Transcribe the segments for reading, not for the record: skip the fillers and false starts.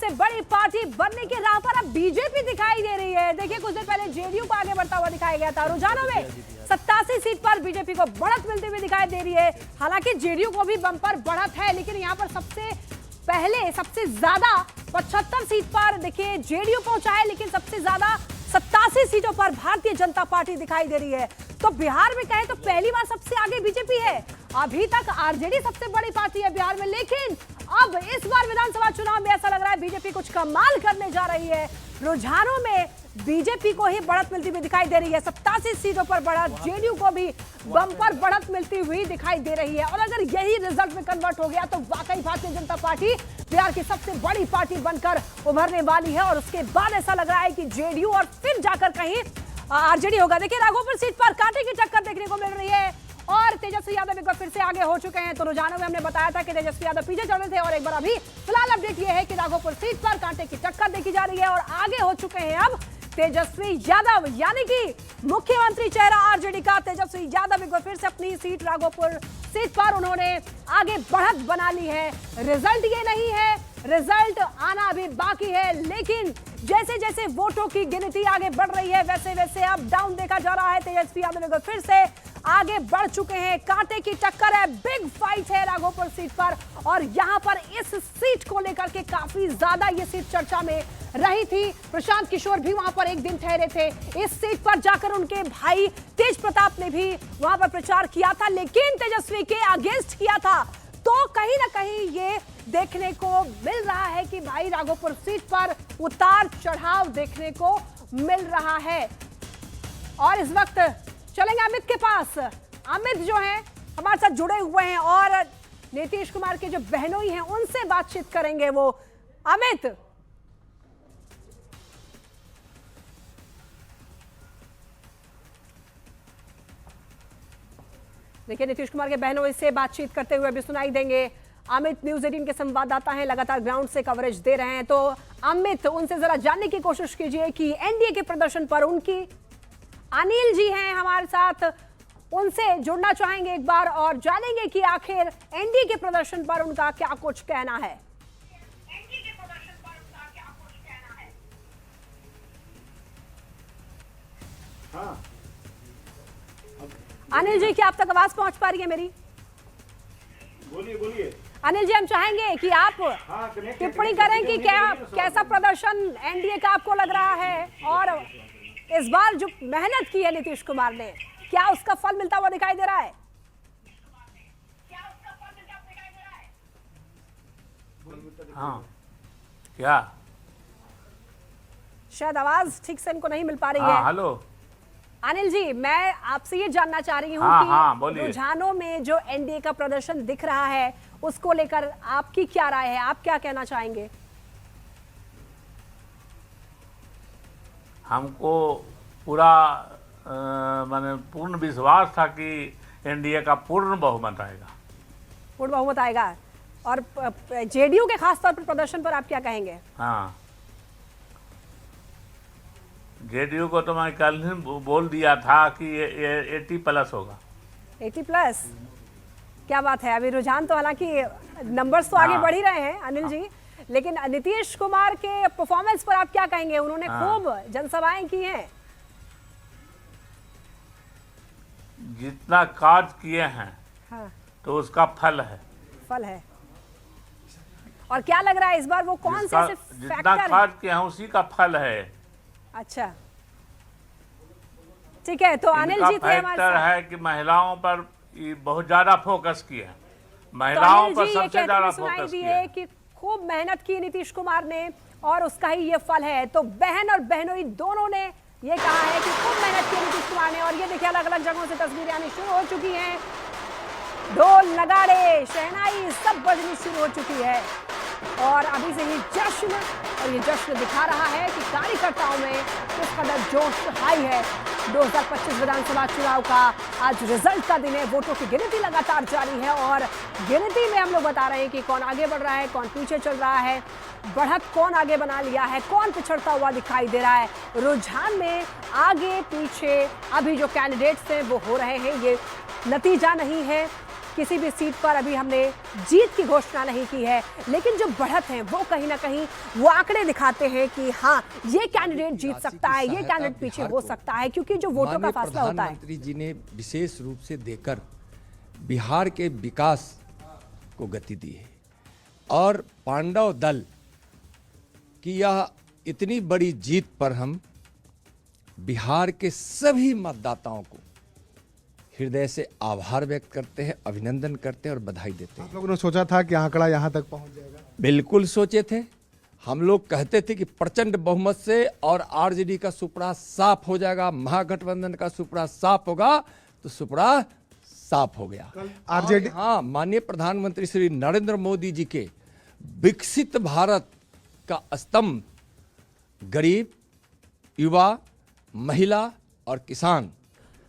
सबसे बड़ी पार्टी बनने की राह पर अब बीजेपी दिखाई दे रही है। देखिए कुछ दिन पहले जेडीयू को आगे बढ़ता हुआ दिखाया गया था। रुझानों में 87 सीट पर बीजेपी को बढ़त मिलती हुई दिखाई दे रही है। हालांकि जेडीयू को भी बम्पर बढ़त है, लेकिन यहाँ पर सबसे ज्यादा 75 सीट पर देखिए जेडीयू पहुंचा है, लेकिन सबसे ज्यादा 87 सीटों पर भारतीय जनता पार्टी दिखाई दे रही है। तो बिहार में कहें तो पहली बार सबसे आगे बीजेपी है। अभी तक आरजेडी सबसे बड़ी पार्टी है बिहार में, लेकिन अब इस बार विधानसभा चुनाव में ऐसा लग रहा है बीजेपी कुछ कमाल करने जा रही है। रुझानों में बीजेपी को ही बढ़त मिलती हुई दिखाई दे रही है। 87 सीटों पर बढ़त, जेडीयू को भी बम्पर बढ़त मिलती हुई दिखाई दे रही है। और अगर यही रिजल्ट में कन्वर्ट हो गया तो वाकई भारतीय जनता पार्टी बिहार की सबसे बड़ी पार्टी बनकर उभरने वाली है। और उसके बाद ऐसा लग रहा है कि जेडीयू और फिर जाकर कहीं आरजेडी होगा। देखिए राघोपुर सीट पर कांटे की टक्कर देखने को मिल रही है और तेजस्वी यादव एक बार फिर से आगे हो चुके हैं। तो रुझानों में हमने बताया था कि तेजस्वी यादव पीछे चल रहे थे और एक बार अभी फिलहाल अपडेट ये है कि राघोपुर सीट पर कांटे की टक्कर देखी जा रही है और आगे हो चुके हैं अब तेजस्वी यादव, यानी कि मुख्यमंत्री चेहरा आरजेडी का तेजस्वी यादव एक बार फिर से अपनी सीट राघोपुर सीट पर उन्होंने आगे बढ़त बना ली है। रिजल्ट ये नहीं है, रिजल्ट आना अभी बाकी है, लेकिन जैसे जैसे वोटों की गिनती आगे बढ़ रही है वैसे वैसे अब डाउन देखा जा रहा है। तेजस्वी यादव एक बार फिर से आगे बढ़ चुके हैं। कांटे की टक्कर है, बिग फाइट है राघोपुर सीट पर और यहाँ पर इस सीट को लेकर के काफी ज्यादा ये सीट चर्चा में रही थी। प्रशांत किशोर भी वहां पर एक दिन ठहरे थे। इस सीट पर जाकर उनके भाई तेज प्रताप ने भी वहां पर प्रचार किया था, लेकिन तेजस्वी के अगेंस्ट किया था। तो कहीं ना कहीं ये देखने को मिल रहा है कि भाई राघोपुर सीट पर उतार चढ़ाव देखने को मिल रहा है। और इस वक्त चलेंगे अमित के पास। अमित जो है हमारे साथ जुड़े हुए हैं और नीतीश कुमार के जो बहनोई हैं उनसे बातचीत करेंगे वो। अमित, देखिए नीतीश कुमार के बहनोई से बातचीत करते हुए अभी सुनाई देंगे। अमित न्यूज़ 18 के संवाददाता हैं, लगातार ग्राउंड से कवरेज दे रहे हैं। तो अमित, उनसे जरा जानने की कोशिश कीजिए कि एनडीए के प्रदर्शन पर उनकी, अनिल जी हैं हमारे साथ, उनसे जुड़ना चाहेंगे एक बार और जानेंगे कि आखिर एनडीए के प्रदर्शन पर उनका क्या कुछ कहना है। हाँ। अनिल जी, क्या आप तक आवाज पहुंच पा रही है मेरी? बोलिए बोलिए। अनिल जी, हम चाहेंगे कि आप टिप्पणी करें कि कैसा प्रदर्शन एनडीए का आपको लग रहा है और इस बार जो मेहनत की है नीतीश कुमार ने, क्या उसका फल मिलता हुआ दिखाई दे रहा है? हाँ, क्या शायद आवाज ठीक से इनको नहीं मिल पा रही है। हेलो अनिल जी, मैं आपसे ये जानना चाह रही हूँ कि रुझानों में जो एनडीए का प्रदर्शन दिख रहा है उसको लेकर आपकी क्या राय है, आप क्या कहना चाहेंगे? हमको पूरा माने पूर्ण विश्वास था कि एनडीए का पूर्ण बहुमत आएगा। पूर्ण बहुमत आएगा। और जेडीयू के खास तौर पर प्रदर्शन पर आप क्या कहेंगे? हाँ, जेडीयू को तो मैं कल ही बोल दिया था कि ये 80+ होगा। 80+? क्या बात है। अभी रुझान तो हालांकि नंबर्स तो आगे बढ़ ही रहे हैं अनिल जी, लेकिन नीतीश कुमार के परफॉर्मेंस पर आप क्या कहेंगे? उन्होंने खूब जनसभाएं की हैं। जितना काज किए हैं हाँ, तो उसका फल है। और क्या लग रहा है इस बार वो कौन से जितना काज किए हैं उसी का फल है। अच्छा, ठीक है। तो अनिल जी थे हमारे साथ। है कि महिलाओं पर बहुत ज्यादा फोकस किए हैं, महिलाओं पर सबसे ज्यादा फोकस किया है कि खूब मेहनत की नीतीश कुमार ने और उसका ही ये फल है। तो बहन और बहनोई दोनों ने ये कहा है कि खूब मेहनत की नीतीश कुमार ने। और ये देखिए अलग अलग जगहों से तस्वीरें आनी शुरू हो चुकी हैं, ढोल नगाड़े शहनाई सब बजनी शुरू हो चुकी है और अभी से ही जश्न, और ये जश्न दिखा रहा है कि कार्यकर्ताओं में किस कदर जोश हाई है। 2025 विधानसभा चुनाव का आज रिजल्ट का दिन है, वोटों की गिनती लगातार जारी है और गिनती में हम लोग बता रहे हैं कि कौन आगे बढ़ रहा है, कौन पीछे चल रहा है, बढ़त कौन आगे बना लिया है, कौन पिछड़ता हुआ दिखाई दे रहा है। रुझान में आगे पीछे अभी जो कैंडिडेट्स हैं वो हो रहे हैं, ये नतीजा नहीं है। किसी भी सीट पर अभी हमने जीत की घोषणा नहीं की है, लेकिन जो बढ़त है वो कहीं ना कहीं वो आंकड़े दिखाते हैं कि हाँ, ये कैंडिडेट जीत सकता है, ये कैंडिडेट पीछे हो सकता है, क्योंकि जो वोटों का फासला होता है। प्रधानमंत्री जी ने विशेष रूप से देकर बिहार के विकास को गति दी है और पांडव दल की यह इतनी बड़ी जीत पर हम बिहार के सभी मतदाताओं को हृदय से आभार व्यक्त करते हैं, अभिनंदन करते हैं और बधाई देते हैं। आप लोगों ने सोचा था कि आंकड़ा यहाँ तक पहुँच जाएगा? बिल्कुल सोचे थे। हम लोग कहते थे कि प्रचंड बहुमत से और आरजेडी का सुपड़ा साफ हो जाएगा, महागठबंधन का सुपड़ा साफ होगा, तो सुपड़ा साफ हो गया। आरजेडी हाँ, माननीय प्रधानमंत्री श्री नरेंद्र मोदी जी के विकसित भारत का स्तंभ गरीब, युवा, महिला और किसान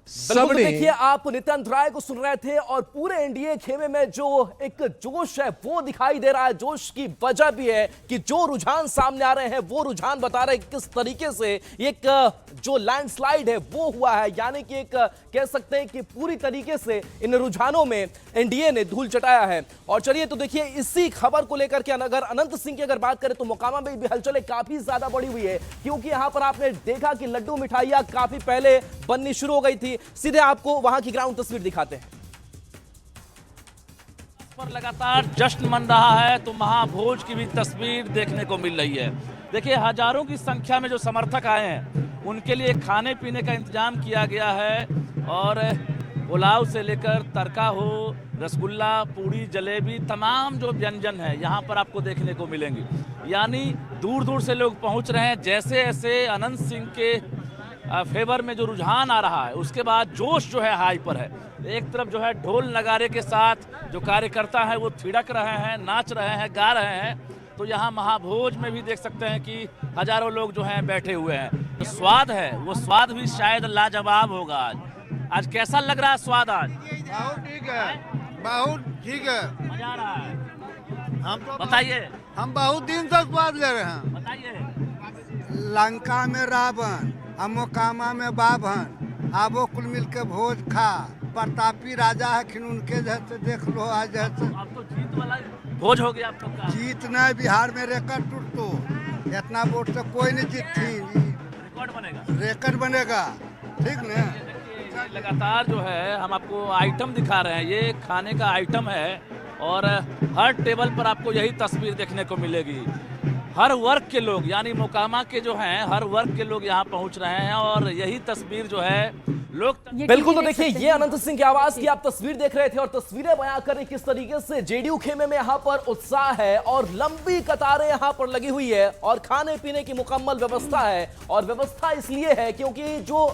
बिल्कुल। देखिए, आप नित्यानंद राय को सुन रहे थे और पूरे एनडीए खेमे में जो एक जोश है वो दिखाई दे रहा है। जोश की वजह भी है कि जो रुझान सामने आ रहे हैं वो रुझान बता रहे हैं किस तरीके से एक जो लैंडस्लाइड है वो हुआ है, यानी कि एक कह सकते हैं कि पूरी तरीके से इन रुझानों में एनडीए ने धूल चटाया है। और चलिए तो देखिए, इसी खबर को लेकर के अगर अनंत सिंह की अगर बात करें तो मोकामा में भी हलचलें काफी ज्यादा बढ़ी हुई है, क्योंकि यहां पर आपने देखा कि लड्डू मिठाइयां काफी पहले बननी शुरू हो गई थी। सीधे आपको वहां की ग्राउंड तस्वीर दिखाते हैं। पर लगातार जश्न मन रहा है तो महाभोज की भी तस्वीर देखने को मिल रही है। देखिए, हजारों की संख्या में जो समर्थक आए हैं उनके लिए खाने पीने का इंतजाम किया गया है और पुलाव से लेकर तड़का हो, रसगुल्ला, पूड़ी, जलेबी, तमाम जो व्यंजन है यहाँ पर आपको देखने को मिलेंगे। यानी दूर दूर से लोग पहुँच रहे हैं। जैसे जैसे अनंत सिंह के फेवर में जो रुझान आ रहा है उसके बाद जोश जो है हाई पर है। एक तरफ जो है ढोल नगारे के साथ जो कार्यकर्ता है वो थिड़क रहे हैं, नाच रहे हैं, गा रहे हैं। तो यहाँ महाभोज में भी देख सकते हैं कि हजारों लोग जो हैं बैठे हुए हैं। तो स्वाद है, वो स्वाद भी शायद लाजवाब होगा। आज कैसा लग रहा है स्वाद? आज बहुत ठीक है, बहुत ठीक है, मजा आ रहा है। हम तो बताइए, हम बहुत दिन से स्वाद ले रहे हैं। बताइए। लंका में रावण, मोकामा में बाभन, आबो कुल मिल के भोज खा। प्रतापी राजा है खिन उनके जैसे देख लो आज जैसे। अब तो जीत वाला भोज हो गया आप सबका। जीत नहीं, बिहार में रिकॉर्ड टूटतो, इतना वोट से कोई नहीं जीती। रिकॉर्ड बनेगा, रिकॉर्ड बनेगा, ठीक न? लगातार जो है हम आपको आइटम दिखा रहे हैं, ये खाने का आइटम है और हर टेबल पर आपको यही तस्वीर देखने को मिलेगी। हर वर्ग के लोग, यानी मोकामा के जो हैं हर वर्ग के लोग यहाँ पहुँच रहे हैं और यही तस्वीर जो है लोग बिल्कुल। तो देखिए, ये अनंत सिंह की आवाज की आप तस्वीर देख रहे थे और तस्वीरें बयां कर रही किस तरीके से जेडीयू खेमे में यहाँ पर उत्साह है और लंबी कतारें यहाँ पर लगी हुई है और खाने पीने की मुकम्मल व्यवस्था है। और व्यवस्था इसलिए है क्योंकि जो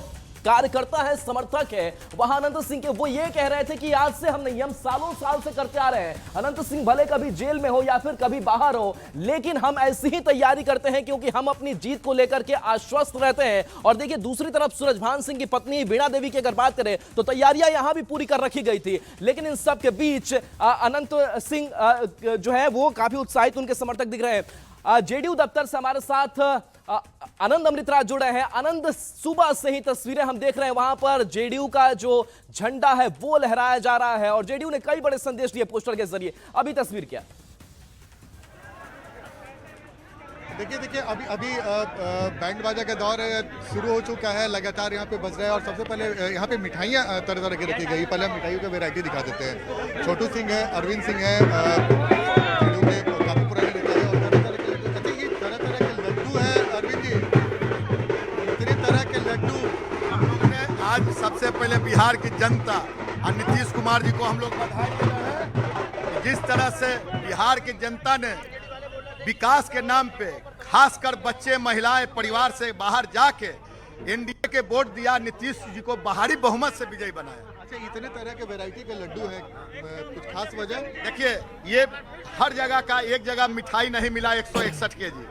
कार्यकर्ता है, समर्थक है, वहां अनंत सिंह के वो ये कह रहे थे कि आज से हम नहीं, हम सालों साल से करते आ रहे हैं। अनंत सिंह भले कभी जेल में हो या फिर कभी बाहर हो, लेकिन हम ऐसी ही तैयारी करते हैं क्योंकि हम अपनी जीत को लेकर के आश्वस्त रहते हैं। और देखिए, दूसरी तरफ सूरजभान सिंह की पत्नी वीणा देवी की अगर बात करें तो तैयारियां यहां भी पूरी कर रखी गई थी, लेकिन इन सब के बीच अनंत सिंह जो है वो काफी उत्साहित उनके समर्थक दिख रहे हैं। जेडीयू दफ्तर से हमारे साथ आनंद अमृतराज जुड़े हैं। आनंद, सुबह से ही तस्वीरें हम देख रहे हैं, वहां पर जेडीयू का जो झंडा है वो लहराया जा रहा है और जेडीयू ने कई बड़े संदेश दिए पोस्टर के जरिए। अभी तस्वीर क्या? देखिए अभी बैंड बाजा का दौर शुरू हो चुका है, लगातार यहाँ पे बज रहा है और सबसे पहले यहाँ पे मिठाइयाँ तरह तरह की रखी गई। पहले हम मिठाइयों का वैरायटी दिखा देते हैं। छोटू सिंह है, अरविंद सिंह है, काफी पुराने नेता है और तरह तरह के लड्डू है। अरविंद जी, इतनी तरह के लड्डू हम लोग ने आज सबसे पहले बिहार की जनता और नीतीश कुमार जी को हम लोग बधाई दे रहे हैं। जिस तरह से बिहार की जनता ने विकास के नाम पे खासकर बच्चे, महिलाएं, परिवार से बाहर जाके एनडीए के वोट दिया, नीतीश जी को बाहरी बहुमत से विजयी बनाया। अच्छा, इतने तरह के वैरायटी के लड्डू हैं, कुछ खास वजह? देखिए, ये हर जगह का एक जगह मिठाई नहीं मिला। 161 केजी